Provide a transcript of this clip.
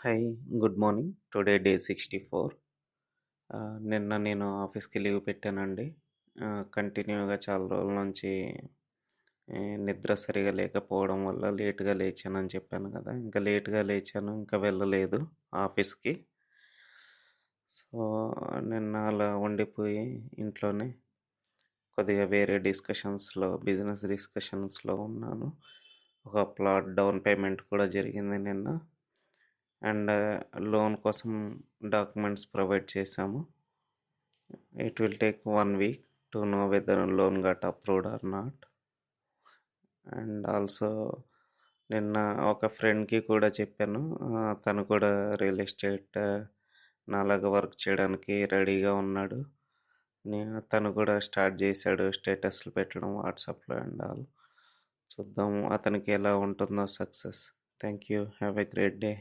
Hi, good morning. Today day 64. నిన్న నేను ఆఫీస్‌కి లీవ్ పెట్టానండి. కంటిన్యూగా చాలా రోజుల నుంచి నిద్ర సరిగా లేకపోవడం వల్ల లేట్‌గా లేచానని చెప్పాను కదా! ఇంకా లేట్‌గా లేచాను. ఇంకా వెళ్ళలేదు ఆఫీస్‌కి. సో, నిన్న అలా ఉండిపోయి ఇంట్లోనే కొద్దిగా వేరే బిజినెస్ డిస్కషన్స్‌లో ఉన్నాను. ఒక ప్లాట్ డౌన్ పేమెంట్ కూడా జరిగింది నిన్న. అండ్ లోన్ కోసం డాక్యుమెంట్స్ ప్రొవైడ్ చేశాము. It will take 1 week to know whether loan got approved or not. And also నిన్న ఒక ఫ్రెండ్‌కి కూడా చెప్పాను. తను కూడా రియల్ ఎస్టేట్ నాలాగా వర్క్ చేయడానికి రెడీగా ఉన్నాడు. నే తను కూడా స్టార్ట్ చేశాడు స్టేటస్‌లు పెట్టడం వాట్సాప్‌లో అండ్ ఆల్. చూద్దాం అతనికి ఎలా ఉంటుందో success. Thank you. Have a great day.